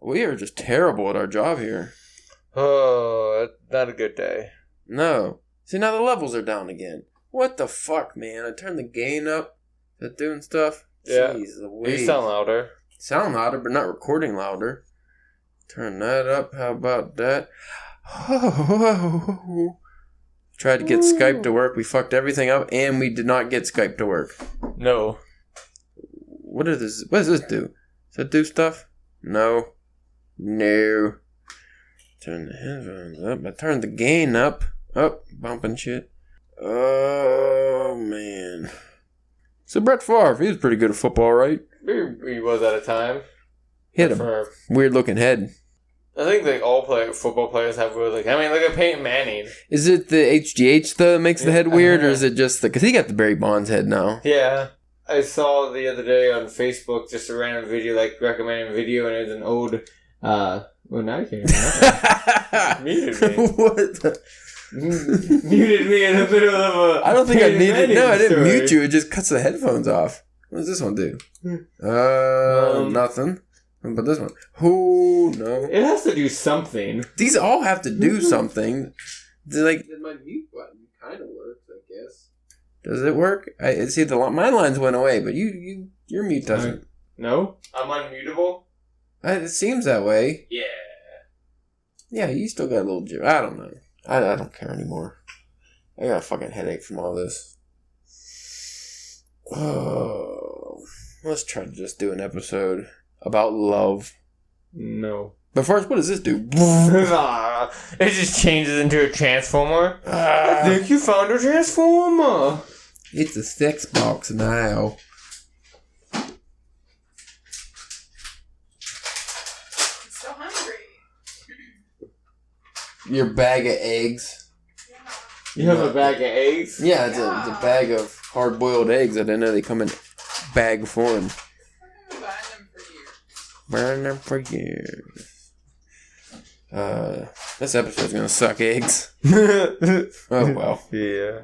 We are just terrible at our job here. Oh, not a good day. No. See, now the levels are down again. What the fuck, man? I turned the gain up. Is that doing stuff? Yeah. Jeez Louise. You sound louder. Sound louder, but not recording louder. Turn that up. How about that? Tried to get Skype to work. We fucked everything up, and we did not get Skype to work. No. What does this do? Does that do stuff? No. No. Turn the headphones up. I turned the gain up. Up. Bumping shit. Oh, man. So Brett Favre, he was pretty good at football, right? He was at a time. He had a weird-looking head. I think like all football players have really look at Peyton Manning. Is it the HGH that makes the head weird, or is it just because he got the Barry Bonds head now? Yeah. I saw the other day on Facebook just a random video, recommending a video, and it was an old, well, now you can't remember. Muted me. What the? Muted me in the middle of a I don't think I needed. No, I didn't story. mute you. It just cuts the headphones off. What does this one do? Nothing. But this one. Oh, no. It has to do something. These all have to do something. Like, my mute button kind of works, I guess. Does it work? I see my lines went away, but your mute doesn't. No? I'm unmutable? It seems that way. Yeah. Yeah, you still got a little... I don't know. I don't care anymore. I got a fucking headache from all this. Oh, let's try to just do an episode about love. No. But first, what does this do? It just changes into a transformer. I think you found a transformer. It's a sex box now. I'm so hungry. Your bag of eggs. You have a bag of eggs? Yeah, it's a bag of hard-boiled eggs. I didn't know they come in bag form. I've been buying them for years. Burn them for years. This episode's gonna suck eggs. Oh well. Yeah.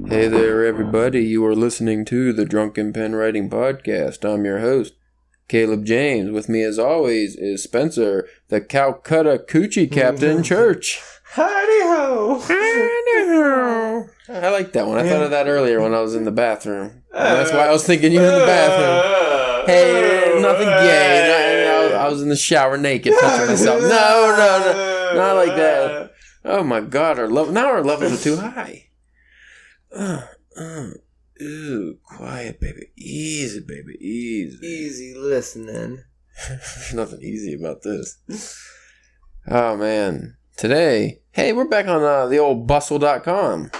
Hey there, everybody. You are listening to the Drunken Pen Writing Podcast. I'm your host, Caleb James. With me, as always, is Spencer, the Calcutta Coochie Captain Church. Howdy-ho! Howdy-ho! I like that one. I thought of that earlier when I was in the bathroom. That's why I was thinking you were in the bathroom. Hey, nothing gay. I was in the shower naked, touching myself. No, not like that. Oh my God, our levels are too high. Ooh, quiet, baby. Easy, baby. Easy. Easy listening. There's nothing easy about this. Oh, man. Today, hey, we're back on the old bustle.com.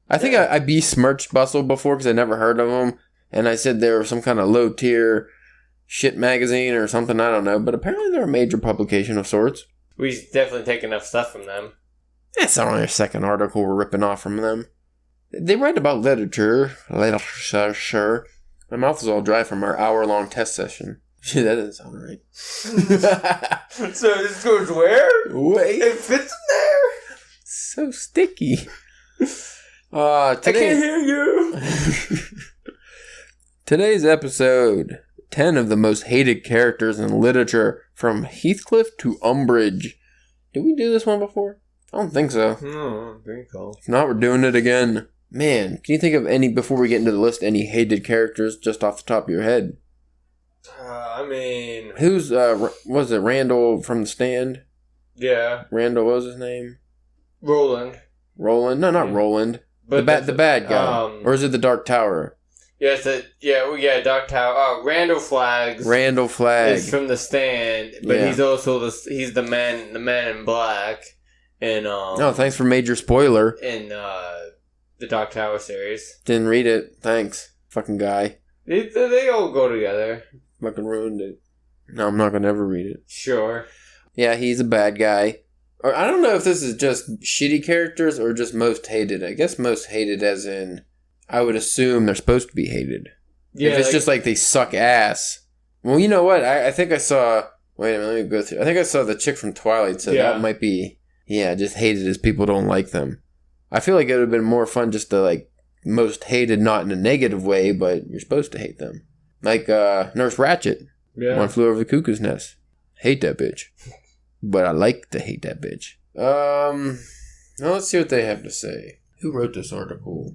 I think I besmirched Bustle before because I never heard of them. And I said they were some kind of low-tier shit magazine or something. I don't know. But apparently they're a major publication of sorts. We definitely take enough stuff from them. It's only our second article we're ripping off from them. They write about literature. Literature. My mouth is all dry from our hour-long test session. That doesn't sound right. So this goes where? Wait. It fits in there? So sticky. Today, I can't hear you. Today's episode, 10 of the most hated characters in literature, from Heathcliff to Umbridge. Did we do this one before? I don't think so. No, I don't think so. If not, we're doing it again. Man, can you think of any, before we get into the list, any hated characters just off the top of your head? I mean... Who's, was it Randall from The Stand? Yeah. Randall, what was his name? Roland. Roland? No, not Roland. But the bad guy. Or is it the Dark Tower? Yeah, Dark Tower. Randall Flaggs. Randall Flagg. Is from The Stand, but he's also he's the man in black. And, oh, thanks for major spoiler. In, the Dark Tower series. Didn't read it. Thanks. Fucking guy. They all go together. Fucking ruined it. No, I'm not gonna ever read it. Sure. Yeah, he's a bad guy. Or I don't know if this is just shitty characters or just most hated. I guess most hated as in, I would assume they're supposed to be hated. Yeah, if it's just like they suck ass. Well, you know what? I think I saw Wait a minute, let me go through. I think I saw the chick from Twilight, so that might be, just hated as people don't like them. I feel like it would have been more fun just to, like, most hated, not in a negative way, but you're supposed to hate them. Like, Nurse Ratched. Yeah. One Flew Over the Cuckoo's Nest. Hate that bitch. But I like to hate that bitch. Now let's see what they have to say. Who wrote this article?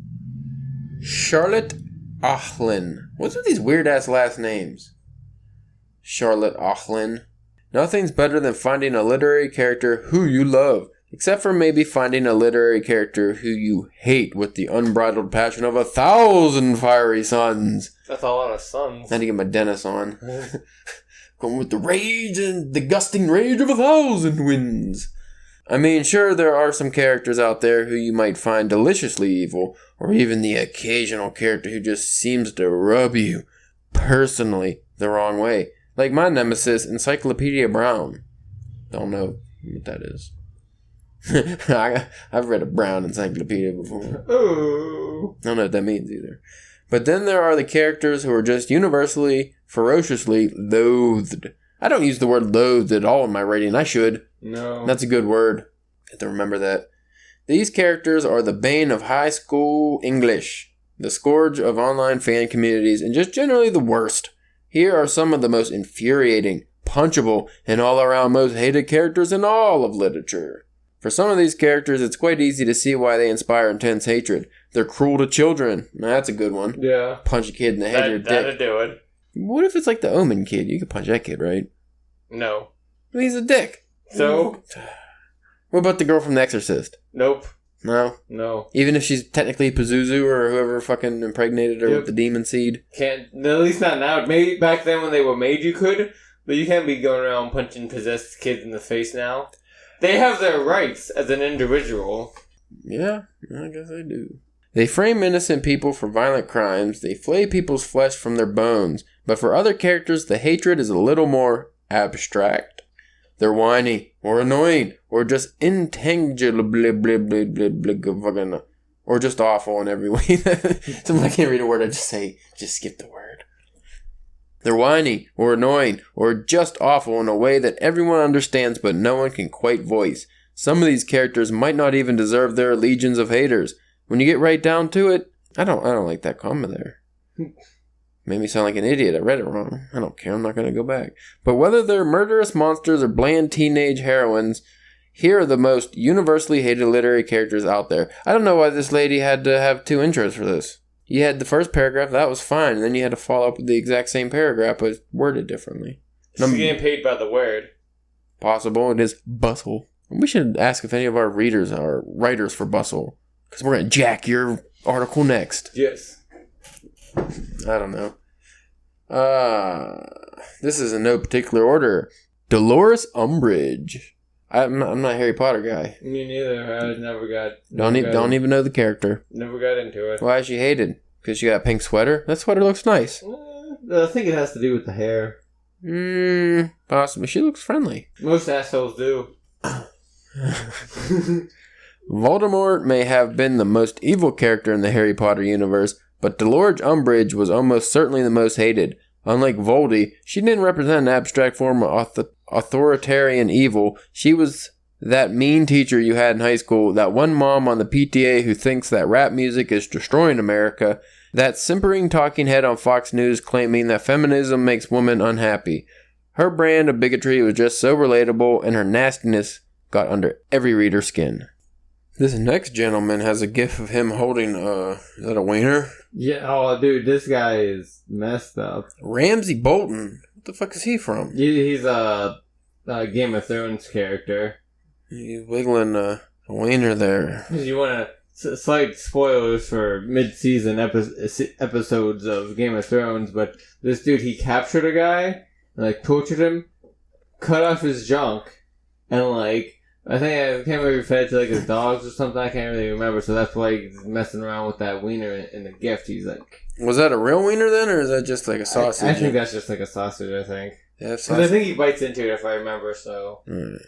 Charlotte Achlin. What's with these weird-ass last names? Charlotte Achlin. Nothing's better than finding a literary character who you love, except for maybe finding a literary character who you hate with the unbridled passion of 1,000 fiery suns. That's a lot of suns. I had to get my Dennis on. Going with the rage and the gusting rage of 1,000 winds. I mean, sure, there are some characters out there who you might find deliciously evil, or even the occasional character who just seems to rub you, personally, the wrong way. Like my nemesis, Encyclopedia Brown. Don't know what that is. I've read a Brown encyclopedia before. Oh. I don't know what that means either. But then there are the characters who are just universally, ferociously loathed. I don't use the word loathed at all in my writing. I should. No. That's a good word. I have to remember that. These characters are the bane of high school English, the scourge of online fan communities, and just generally the worst. Here are some of the most infuriating, punchable, and all-around most hated characters in all of literature. For some of these characters, it's quite easy to see why they inspire intense hatred. They're cruel to children. Now, that's a good one. Yeah. Punch a kid in the head of your dick. That'd do it. What if it's like the Omen kid? You could punch that kid, right? No. Well, he's a dick. So? What about the girl from The Exorcist? Nope. No? No. Even if she's technically Pazuzu or whoever fucking impregnated her with the demon seed? Can't. At least not now. Maybe back then when they were made you could, but you can't be going around punching possessed kids in the face now. They have their rights as an individual. Yeah, I guess they do. They frame innocent people for violent crimes. They flay people's flesh from their bones. But for other characters, the hatred is a little more abstract. They're whiny, or annoying, or just intangibly, or just awful in every way. Sometimes I can't read a word, I just skip the word. They're whiny, or annoying, or just awful in a way that everyone understands but no one can quite voice. Some of these characters might not even deserve their legions of haters. When you get right down to it, I don't like that comma there. Made me sound like an idiot. I read it wrong. I don't care. I'm not going to go back. But whether they're murderous monsters or bland teenage heroines, here are the most universally hated literary characters out there. I don't know why this lady had to have two intros for this. You had the first paragraph, that was fine, and then you had to follow up with the exact same paragraph, but worded differently. She's getting paid by the word. Possible. It is Bustle. We should ask if any of our readers are writers for Bustle, because we're going to jack your article next. Yes. I don't know. This is in no particular order. Dolores Umbridge. I'm not a Harry Potter guy. Me neither. I never got. Don't even know the character. Never got into it. Why is she hated? Because she got a pink sweater? That sweater looks nice. I think it has to do with the hair. Possibly. She looks friendly. Most assholes do. Voldemort may have been the most evil character in the Harry Potter universe, but Dolores Umbridge was almost certainly the most hated. Unlike Voldy, she didn't represent an abstract form of authoritarian evil. She was that mean teacher you had in high school, that one mom on the PTA who thinks that rap music is destroying America, that simpering talking head on Fox News claiming that feminism makes women unhappy. Her brand of bigotry was just so relatable, and her nastiness got under every reader's skin. This next gentleman has a gif of him holding, is that a wiener? Yeah, oh, dude, this guy is messed up. Ramsay Bolton. What the fuck is he from? He's a Game of Thrones character. He's wiggling a wiener there. You want to... Slight spoilers for mid-season episodes of Game of Thrones, but this dude, he captured a guy, and, tortured him, cut off his junk, and, I can't remember if he fed it to his dogs or something. I can't really remember. So that's why he's messing around with that wiener in the gift. He's like, was that a real wiener then, or is that just like a sausage? I think that's just like a sausage. I think. Yeah, because I think he bites into it if I remember. So. Right.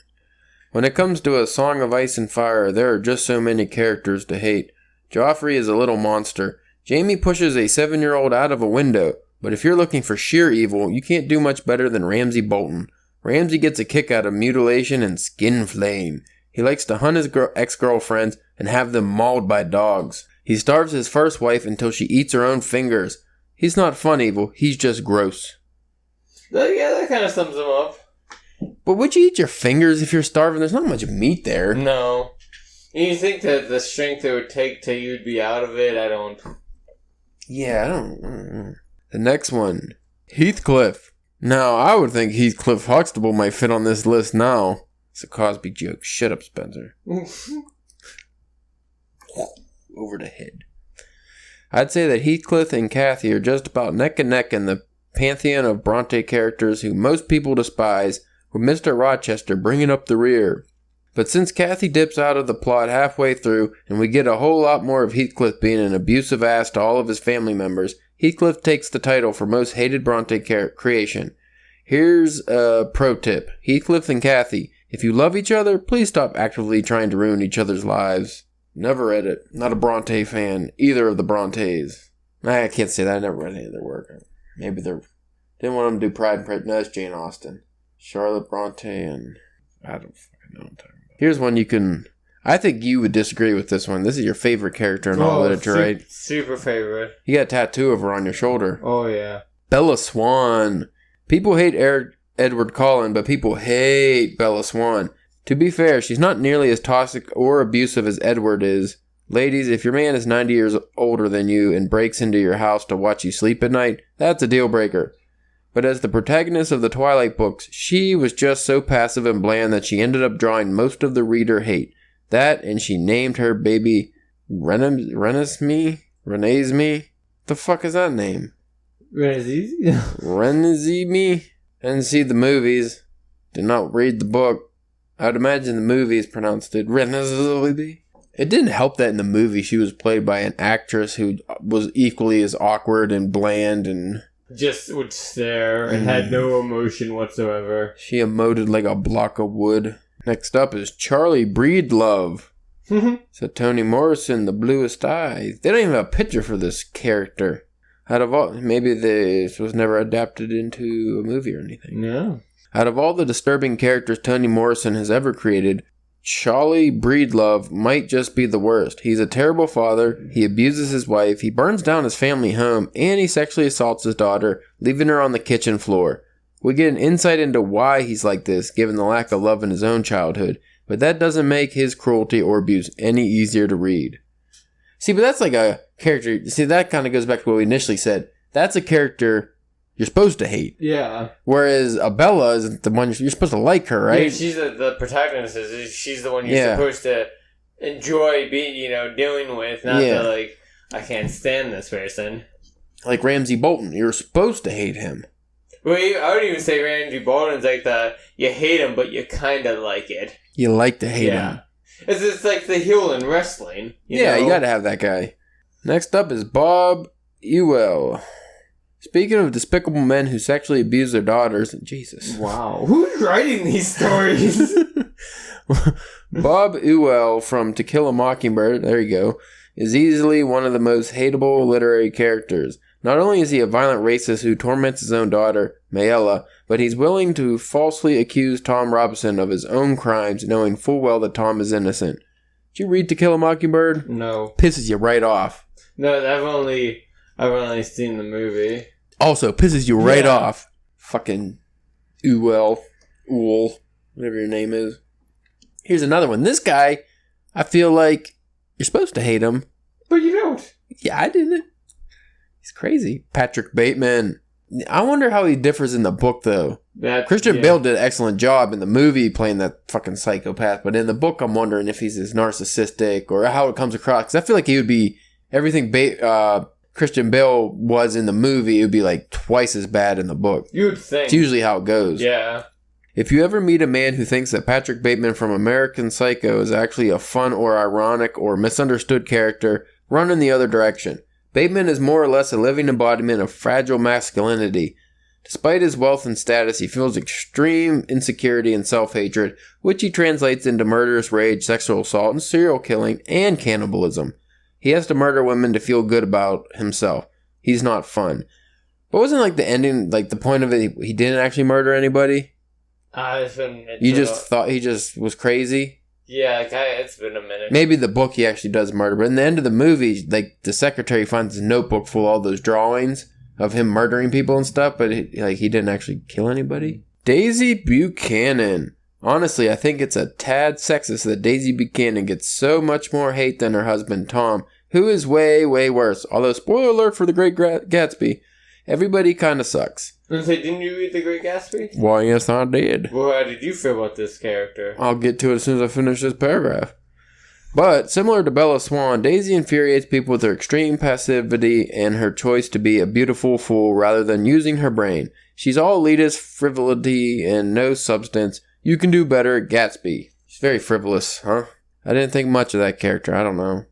When it comes to A Song of Ice and Fire, there are just so many characters to hate. Joffrey is a little monster. Jaime pushes a 7-year-old out of a window. But if you're looking for sheer evil, you can't do much better than Ramsay Bolton. Ramsey gets a kick out of mutilation and skin flame. He likes to hunt his ex-girlfriends and have them mauled by dogs. He starves his first wife until she eats her own fingers. He's not fun evil, he's just gross. Yeah, that kind of sums him up. But would you eat your fingers if you're starving? There's not much meat there. No. You think that the strength it would take till you'd be out of it? I don't. Yeah, I don't. The next one. Heathcliff. Now, I would think Heathcliff Huxtable might fit on this list now. It's a Cosby joke. Shut up, Spencer. Over the head. I'd say that Heathcliff and Cathy are just about neck and neck in the pantheon of Bronte characters who most people despise, with Mr. Rochester bringing up the rear. But since Cathy dips out of the plot halfway through, and we get a whole lot more of Heathcliff being an abusive ass to all of his family members, Heathcliff takes the title for most hated Bronte creation. Here's a pro tip. Heathcliff and Cathy, if you love each other, please stop actively trying to ruin each other's lives. Never read it. Not a Bronte fan. Either of the Brontes. I can't say that. I never read any of their work. Maybe they're... Didn't want them to do Pride and Prejudice. No, it's Jane Austen. Charlotte Bronte and... I don't fucking know what I'm talking about. Here's one you can... I think you would disagree with this one. This is your favorite character in all literature, right? Super favorite. You got a tattoo of her on your shoulder. Oh, yeah. Bella Swan. People hate Edward Cullen, but people hate Bella Swan. To be fair, she's not nearly as toxic or abusive as Edward is. Ladies, if your man is 90 years older than you and breaks into your house to watch you sleep at night, that's a deal breaker. But as the protagonist of the Twilight books, she was just so passive and bland that she ended up drawing most of the reader hate. That, and she named her baby Renesmee? The fuck is that name? Renesmee? I didn't see the movies. Did not read the book. I would imagine the movies pronounced it Renesmee. It didn't help that in the movie she was played by an actress who was equally as awkward and bland and... just would stare and had no emotion whatsoever. She emoted like a block of wood. Next up is Charlie Breedlove. So Toni Morrison, the bluest eyes. They don't even have a picture for this character. Out of all, maybe this was never adapted into a movie or anything. No. Out of all the disturbing characters Toni Morrison has ever created, Charlie Breedlove might just be the worst. He's a terrible father, he abuses his wife, he burns down his family home, and he sexually assaults his daughter, leaving her on the kitchen floor. We get an insight into why he's like this, given the lack of love in his own childhood, but that doesn't make his cruelty or abuse any easier to read. See, but that's like a character, see, that kind of goes back to what we initially said. That's a character you're supposed to hate. Yeah. Whereas Bella is the one you're supposed to like her, right? Yeah, she's the protagonist. She's the one you're supposed to enjoy dealing with. Not that, like, I can't stand this person. Like Ramsay Bolton. You're supposed to hate him. Well, I would even say Ramsay Bolton's like you hate him, but you kind of like it. You like to hate him. It's like the heel in wrestling. You know? You gotta have that guy. Next up is Bob Ewell. Speaking of despicable men who sexually abuse their daughters, Jesus. Wow. Who's writing these stories? Bob Ewell from To Kill a Mockingbird, there you go, is easily one of the most hateable literary characters. Not only is he a violent racist who torments his own daughter, Mayella, but he's willing to falsely accuse Tom Robinson of his own crimes, knowing full well that Tom is innocent. Did you read To Kill a Mockingbird? No. Pisses you right off. No, I've only seen the movie. Also, pisses you right off. Fucking Ewell, whatever your name is. Here's another one. This guy, I feel like you're supposed to hate him. But you don't. Yeah, I didn't. He's crazy. Patrick Bateman. I wonder how he differs in the book, though. Christian Bale did an excellent job in the movie playing that fucking psychopath. But in the book, I'm wondering if he's as narcissistic or how it comes across. Because I feel like he would be everything Christian Bale was in the movie, it would be like twice as bad in the book. You would think. It's usually how it goes. Yeah. If you ever meet a man who thinks that Patrick Bateman from American Psycho is actually a fun or ironic or misunderstood character, run in the other direction. Bateman is more or less a living embodiment of fragile masculinity. Despite his wealth and status, he feels extreme insecurity and self-hatred, which he translates into murderous rage, sexual assault, and serial killing, and cannibalism. He has to murder women to feel good about himself. He's not fun. But wasn't like the ending, like the point of it, he didn't actually murder anybody? It's been... You just thought he just was crazy? Yeah, it's been a minute. Maybe the book he actually does murder, but in the end of the movie, like, the secretary finds his notebook full of all those drawings of him murdering people and stuff, but he didn't actually kill anybody. Daisy Buchanan. Honestly, I think it's a tad sexist that Daisy Buchanan gets so much more hate than her husband Tom, who is way, way worse. Although, spoiler alert for The Great Gatsby, everybody kind of sucks. I was gonna say, didn't you read The Great Gatsby? Why, yes, I did. Well, how did you feel about this character? I'll get to it as soon as I finish this paragraph. But, similar to Bella Swan, Daisy infuriates people with her extreme passivity and her choice to be a beautiful fool rather than using her brain. She's all elitist, frivolity, and no substance. You can do better, Gatsby. She's very frivolous, huh? I didn't think much of that character. I don't know.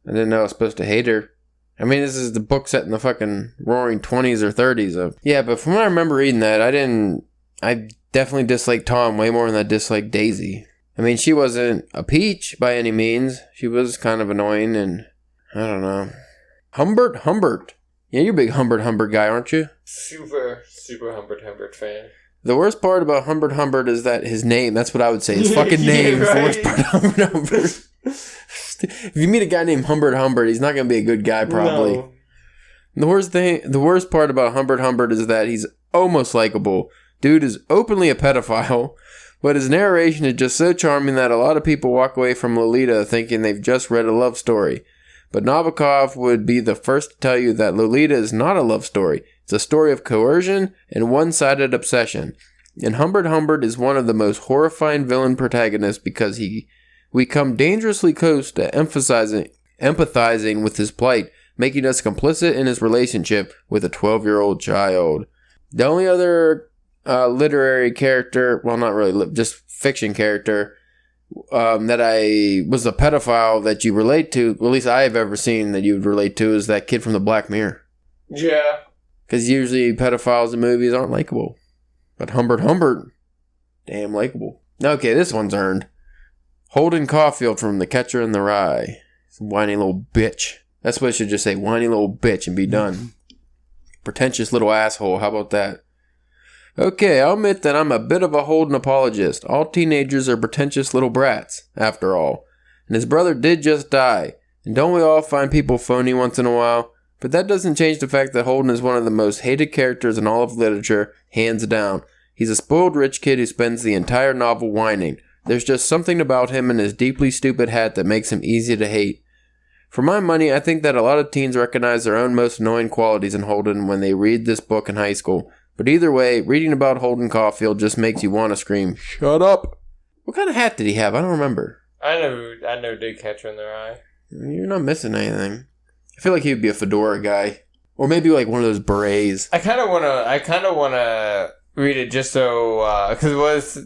I didn't know I was supposed to hate her. I mean, this is the book set in the fucking roaring 20s or 30s. Yeah, but from what I remember reading that, I definitely disliked Tom way more than I disliked Daisy. I mean, she wasn't a peach by any means. She was kind of annoying and, I don't know. Humbert. Yeah, you're a big Humbert guy, aren't you? Super Humbert fan. The worst part about Humbert is that his name, that's what I would say, his fucking name is the worst part of Humbert. If you meet a guy named Humbert, he's not going to be a good guy, probably. No. The worst part about Humbert is that he's almost likable. Dude is openly a pedophile, but his narration is just so charming that a lot of people walk away from Lolita thinking they've just read a love story. But Nabokov would be the first to tell you that Lolita is not a love story. It's a story of coercion and one-sided obsession. And Humbert is one of the most horrifying villain protagonists because we come dangerously close to empathizing with his plight, making us complicit in his relationship with a 12-year-old child. The only other literary character, well, not really, just fiction character, that I was a pedophile that you relate to, or at least I have ever seen that you would relate to, is that kid from the Black Mirror. Yeah. Because usually pedophiles in movies aren't likable. But Humbert, damn likable. Okay, this one's earned. Holden Caulfield from The Catcher in the Rye. Whiny little bitch. That's what it should just say, whiny little bitch, and be done. Pretentious little asshole, how about that? Okay, I'll admit that I'm a bit of a Holden apologist. All teenagers are pretentious little brats, after all. And his brother did just die. And don't we all find people phony once in a while? But that doesn't change the fact that Holden is one of the most hated characters in all of literature, hands down. He's a spoiled rich kid who spends the entire novel whining. There's just something about him and his deeply stupid hat that makes him easy to hate. For my money, I think that a lot of teens recognize their own most annoying qualities in Holden when they read this book in high school. But either way, reading about Holden Caulfield just makes you want to scream, "Shut up!" What kind of hat did he have? I don't remember. I never did Catcher in the Rye. You're not missing anything. I feel like he would be a fedora guy. Or maybe like one of those berets. I kind of wanna read it just so,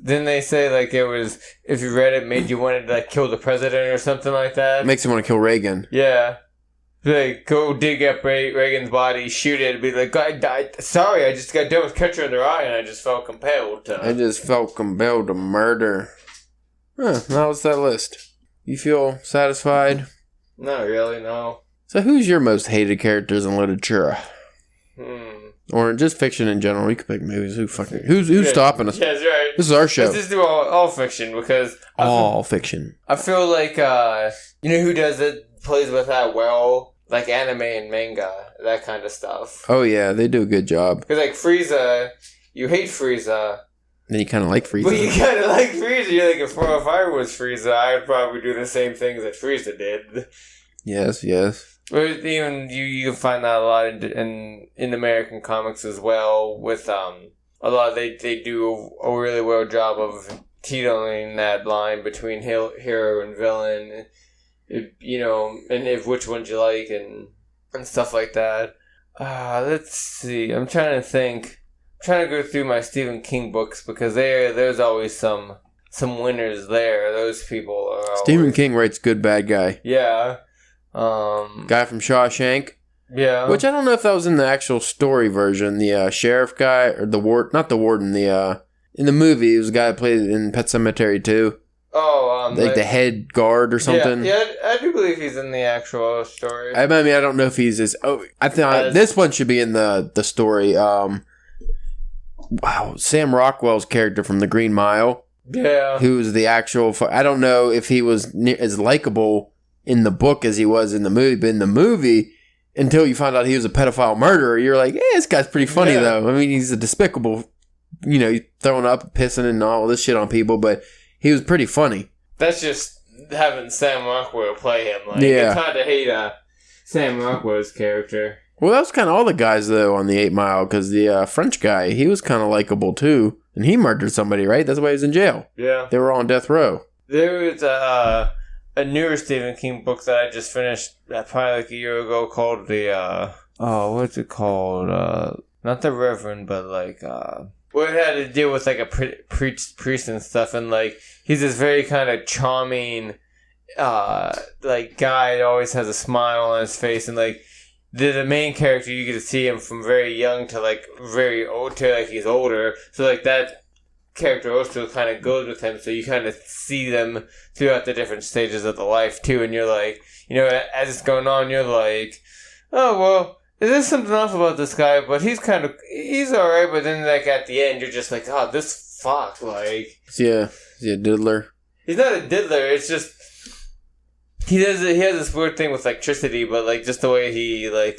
didn't they say like it was, if you read it, made you want to like kill the president or something like that? Makes him want to kill Reagan. Yeah. Like, go dig up Reagan's body, shoot it, and be like, I just got done with Catcher in the Rye, and I just felt compelled to... murder. Huh, that was that list. You feel satisfied? Not really, no. So who's your most hated characters in literature? Or just fiction in general? We could pick movies. Who's stopping us? Yeah, that's right. This is our show. Let's just do all fiction, because... fiction. I feel like, you know who does it, plays with that well? Like anime and manga, that kind of stuff. Oh yeah, they do a good job. Because like Frieza, you hate Frieza. Then you kind of like Frieza. But you kind of like Frieza. You're like, if I was Frieza, I would probably do the same things that Frieza did. Yes. But even you can find that a lot in American comics as well. With a lot, they do a really well job of teetering that line between hero and villain. And if which ones you like and stuff like that. Let's see. I'm trying to think. I'm trying to go through my Stephen King books because there's always some winners there. Those people are always... Stephen King writes good bad guy. Yeah. Guy from Shawshank. Yeah. Which I don't know if that was in the actual story version. The sheriff guy or not the warden. In the movie, it was a guy that played in Pet Sematary 2. Oh, like the head guard or something. Yeah, I do believe he's in the actual story. I mean, I don't know if he's I think this one should be in the story. wow, Sam Rockwell's character from The Green Mile, Yeah. who was the actual. I don't know if he was as likable in the book as he was in the movie, but in the movie, until you found out he was a pedophile murderer, you're like, this guy's pretty funny though. I mean, he's a despicable, he's throwing up, pissing, and all this shit on people, but he was pretty funny. That's just having Sam Rockwell play him. Like, Yeah. it's hard to hate Sam Rockwell's character. Well, that was kind of all the guys, though, on the 8 Mile, because the French guy, he was kind of likable, too. And he murdered somebody, right? That's why he was in jail. Yeah. They were all on death row. There was a newer Stephen King book that I just finished probably like a year ago called what's it called? Not The Reverend, but like, where it had to deal with like a priest and stuff. And like, he's this very kind of charming, like guy that always has a smile on his face. And like, the main character, you get to see him from very young to like very old to like he's older. So like that character also kind of goes with him. So you kind of see them throughout the different stages of the life too. And you're like, as it's going on, you're like, oh, well, there's something off about this guy, but he's alright. But then like at the end, you're just like, oh, this fuck, like. Yeah. Is he a diddler? He's not a diddler. It's just, he has this weird thing with electricity, but like just the way he like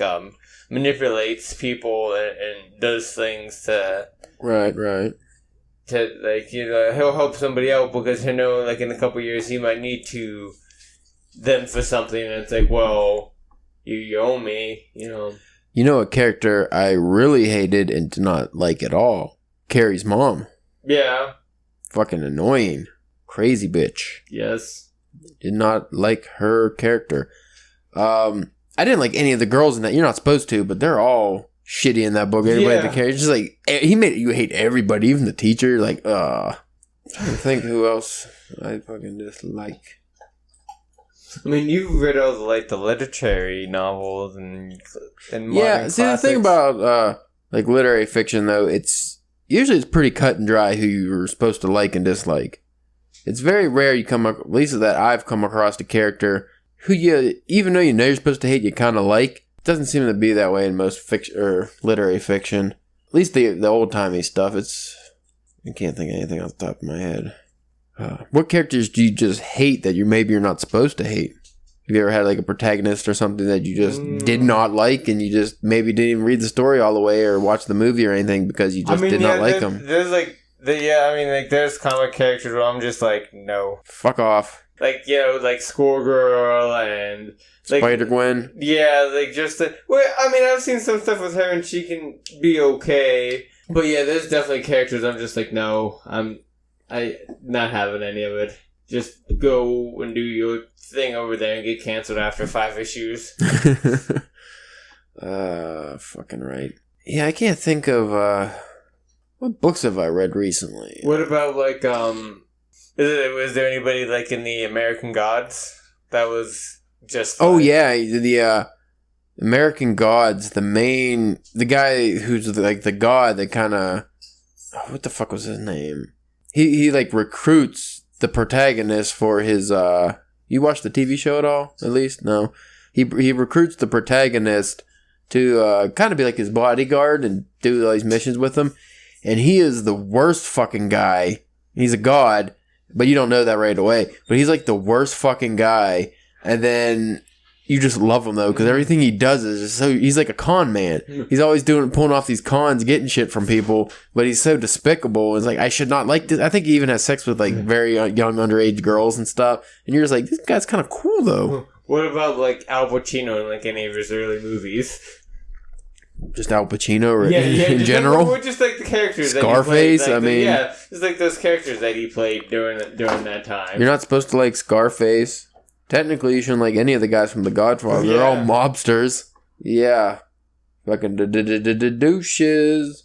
manipulates people and does things to Right. like he'll help somebody out because he'll know like in a couple of years he might need to them for something, and it's like, well, you owe me, You know a character I really hated and did not like at all? Carrie's mom. Yeah. Fucking annoying. Crazy bitch. Yes. Did not like her character. I didn't like any of the girls in that. You're not supposed to, but they're all shitty in that book. Everybody had the character. Just like, he made you hate everybody, even the teacher. You're like, I think who else I fucking dislike. I mean, you read all the literary novels and modern see, the thing classics. about like literary fiction though, it's pretty cut and dry who you're supposed to like and dislike. It's very rare you at least that I've come across a character who even though you're supposed to hate, you kind of like. It doesn't seem to be that way in most fiction or literary fiction. At least the old timey stuff. I can't think of anything off the top of my head. What characters do you just hate that you're not supposed to hate? Have you ever had like a protagonist or something that you just did not like, and you just maybe didn't even read the story all the way or watch the movie or anything because you just did not like them? There's like there's comic characters where I'm just like, no, fuck off. Like like Squirrel and like Spider-Gwen. Yeah, like just I've seen some stuff with her and she can be okay, but yeah, there's definitely characters I'm just like, no, I not having any of it. Just go and do your thing over there and get canceled after 5 issues. Fucking right. Yeah, I can't think of what books have I read recently. What about like was there anybody like in the American Gods that was just? Oh yeah, the American Gods. The guy who's like the god that kind of what the fuck was his name? He like recruits the protagonist for his you watch the TV show at all? At least? No. He recruits the protagonist to kind of be like his bodyguard and do all these missions with him. And he is the worst fucking guy. He's a god, but you don't know that right away. But he's like the worst fucking guy. And then you just love him though, because everything he does is just so, he's like a con man. He's always pulling off these cons, getting shit from people, but he's so despicable. It's like, I should not like this. I think he even has sex with like very young underage girls and stuff. And you're just like, this guy's kind of cool though. What about like Al Pacino in like any of his early movies? Just Al Pacino or in just general? Like, just like the characters Scarface, that he played, I mean... just like those characters that he played during that time. You're not supposed to like Scarface. Technically, you shouldn't like any of the guys from The Godfather. They're all mobsters. Yeah. Fucking douches.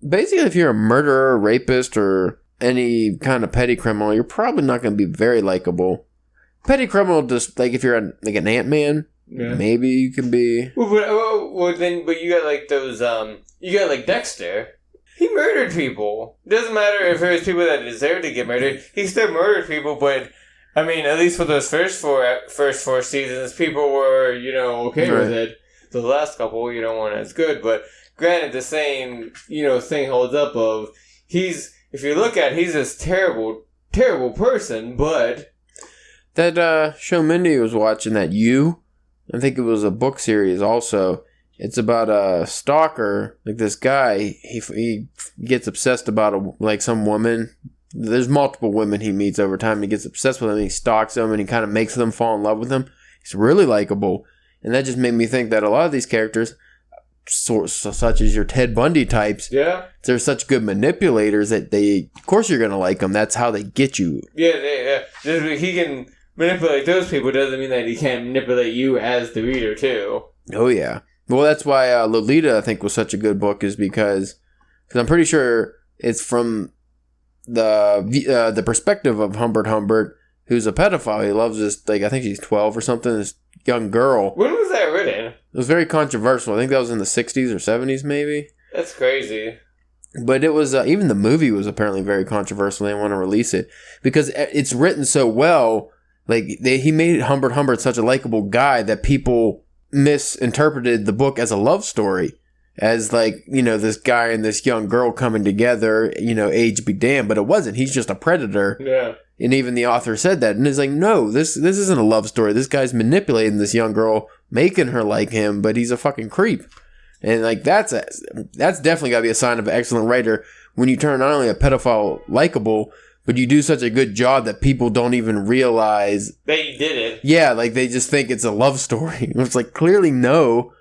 Basically, if you're a murderer, rapist, or any kind of petty criminal, you're probably not going to be very likable. Petty criminal, just like if you're like an Ant-Man, maybe you can be. But you got like those, you got like Dexter. He murdered people. Doesn't matter if it was people that deserved to get murdered. He still murdered people, but I mean, at least for those first four seasons, people were, okay with it. The last couple, weren't as good, but granted, the same, thing holds up of, if you look at it, he's this terrible, terrible person, but... That show Mindy was watching, I think it was a book series also. It's about a stalker, like this guy, he gets obsessed about some woman. There's multiple women he meets over time. He gets obsessed with them, he stalks them, and he kind of makes them fall in love with him. He's really likable. And that just made me think that a lot of these characters, such as your Ted Bundy types, they're such good manipulators that of course you're going to like them. That's how they get you. Yeah. He can manipulate those people, doesn't mean that he can't manipulate you as the reader, too. Oh, yeah. Well, that's why Lolita, I think, was such a good book, is because I'm pretty sure it's from the perspective of Humbert, who's a pedophile. He loves this, I think she's 12 or something, this young girl. When was that written? It was very controversial. I think that was in the 60s or 70s, maybe. That's crazy. But it was, even the movie was apparently very controversial. They didn't want to release it because it's written so well. He made Humbert such a likable guy that people misinterpreted the book as a love story. As this guy and this young girl coming together, age be damned. But it wasn't. He's just a predator. Yeah. And even the author said that. And it's no, this isn't a love story. This guy's manipulating this young girl, making her like him, but he's a fucking creep. And that's definitely got to be a sign of an excellent writer when you turn not only a pedophile likable, but you do such a good job that people don't even realize that you did it. Yeah, they just think it's a love story. It's clearly no.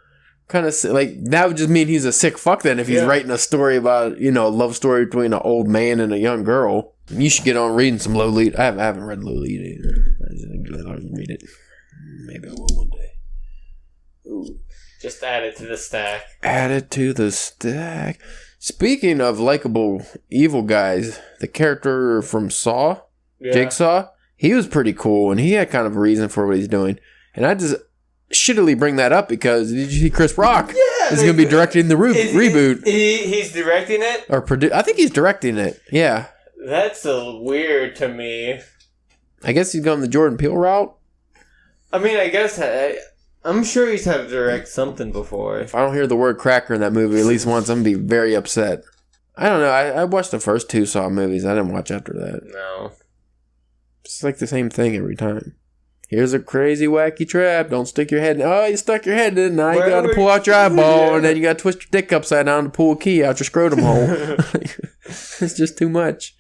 Kind of that would just mean he's a sick fuck then if he's writing a story about, a love story between an old man and a young girl. You should get on reading some Lolita. I haven't read Lolita either. I just think I'll read it. Maybe I will one day. Ooh. Just add it to the stack. Add it to the stack. Speaking of likable evil guys, the character from Saw, Jigsaw, he was pretty cool, and he had kind of a reason for what he's doing. And I just shittily bring that up because did you see Chris Rock? Yeah, is going to be directing the reboot. He's directing it, or I think he's directing it. Yeah, that's weird to me. I guess he's going the Jordan Peele route. I mean, I guess I'm sure he's had to direct something before. If I don't hear the word cracker in that movie at least once, I'm going to be very upset. I don't know. I watched the first two Saw movies. I didn't watch after that. No. It's the same thing every time. Here's a crazy, wacky trap. Don't stick your head in. Oh, you stuck your head in. Now you got to pull out your eyeball, and then you got to twist your dick upside down to pull a key out your scrotum hole. It's just too much.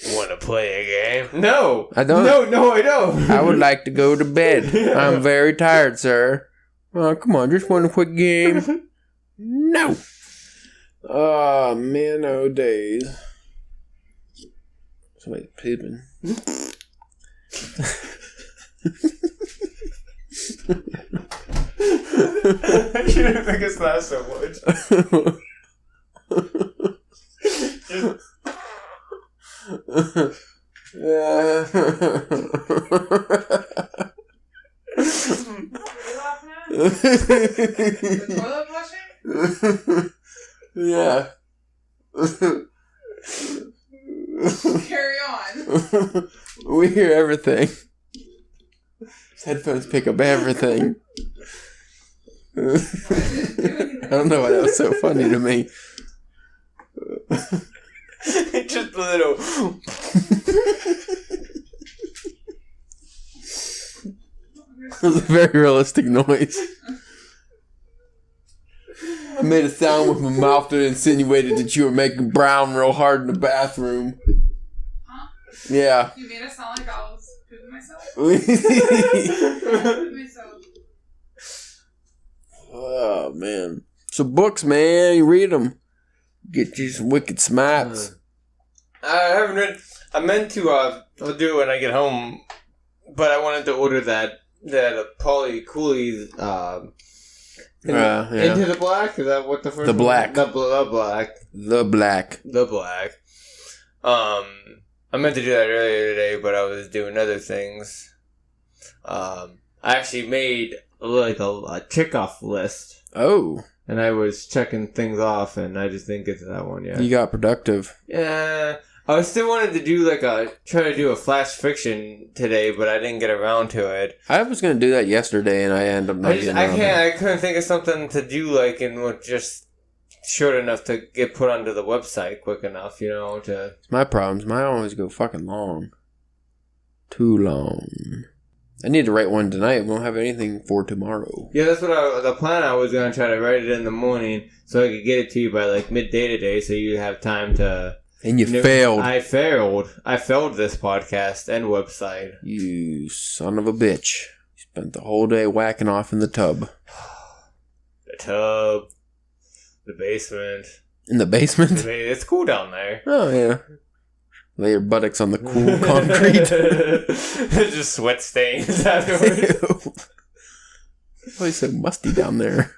Want to play a game? No. I don't. No, I don't. I would like to go to bed. I'm very tired, sir. Oh, come on. Just want a quick game. No. Oh, man, oh, days. Somebody's peeping. I shouldn't think it's not so much. Yeah. Toilet flushing? Yeah. Carry on. We hear everything. His headphones pick up everything. I don't know why that was so funny to me. Just a little. It was a very realistic noise. I made a sound with my mouth that insinuated that you were making brown real hard in the bathroom. Huh? Yeah. You made it sound like I was pooping myself? Pooping myself. Oh, man. So books, man. You read them. Get you some wicked smarts. I haven't read. I meant to. I'll do it when I get home, but I wanted to order that Pauly Cooley's Into the Black. Is that what the first? The Black. The Black. The Black. The Black. I meant to do that earlier today, but I was doing other things. I actually made a check-off list. Oh. And I was checking things off, and I just didn't get to that one yet. You got productive. Yeah. I still wanted to try to do a flash fiction today, but I didn't get around to it. I was going to do that yesterday, and I ended up not getting around to it. I couldn't think of something to do, and with just short enough to get put onto the website quick enough, to... My problems. Mine always go fucking long. Too long. I need to write one tonight. We won't have anything for tomorrow. Yeah, that's what the plan. I was going to try to write it in the morning so I could get it to you by like midday today so you have time to... And you failed. I failed. I failed this podcast and website. You son of a bitch. You spent the whole day whacking off in the tub. The tub. The basement. In the basement? It's cool down there. Oh, yeah. Lay your buttocks on the cool concrete. Just sweat stains afterwards. Why is it so musty down there?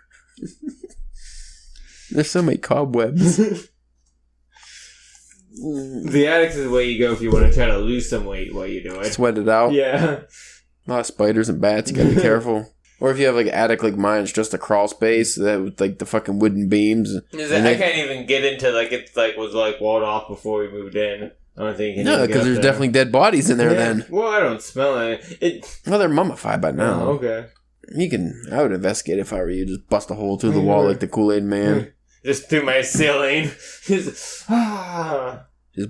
There's so many cobwebs. The attic is the way you go if you want to try to lose some weight while you do it. Sweat it out. Yeah. A lot of spiders and bats. You gotta be careful. Or if you have like an attic like mine, it's just a crawl space that with like the fucking wooden beams. I can't even get into like it like was like walled off before we moved in. I don't think. No, because there's definitely dead bodies in there. Then. Well, I don't smell it. Well, they're mummified by now. Oh, okay. I would investigate if I were you. Just bust a hole through the wall like the Kool-Aid Man. Just through my ceiling. Just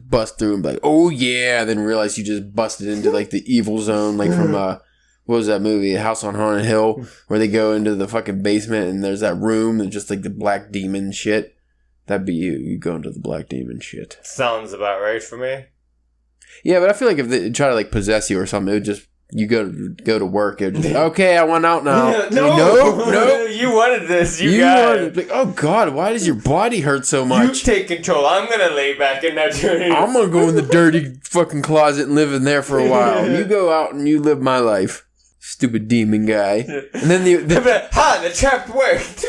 bust through and be like, oh yeah, then realize you just busted into like the evil zone, like from what was that movie, House on Haunted Hill, where they go into the fucking basement and there's that room and just like the black demon shit. That'd be you. You go into the black demon shit. Sounds about right for me. Yeah, but I feel like if they try to like possess you or something, it would just you go to work. It would just okay, I want out now. No, you wanted this. You got it. Like, oh God, why does your body hurt so much? You take control. I'm gonna lay back in that dirty. I'm gonna go in the dirty fucking closet and live in there for a while. You go out and you live my life. Stupid demon guy. And then the trap worked.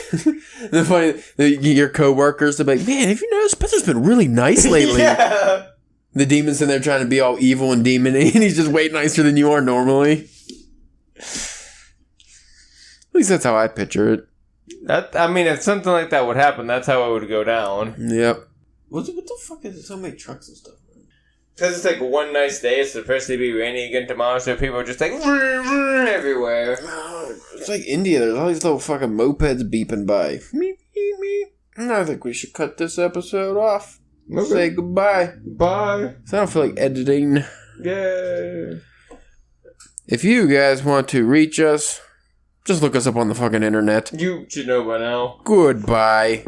The funny, your coworkers are like, man, have you noticed Spencer's been really nice lately? Yeah. The demon's in there trying to be all evil and demon-y, and he's just way nicer than you are normally. At least that's how I picture it. If something like that would happen, that's how it would go down. Yep. What the fuck is it? So many trucks and stuff. Because it's like one nice day, it's supposed to be rainy again tomorrow, so people are just like everywhere. It's like India. There's all these little fucking mopeds beeping by. Meep, meep, meep. I think we should cut this episode off. Okay. Say goodbye. Bye. So I don't feel like editing. Yay. If you guys want to reach us, just look us up on the fucking internet. You should know by now. Goodbye.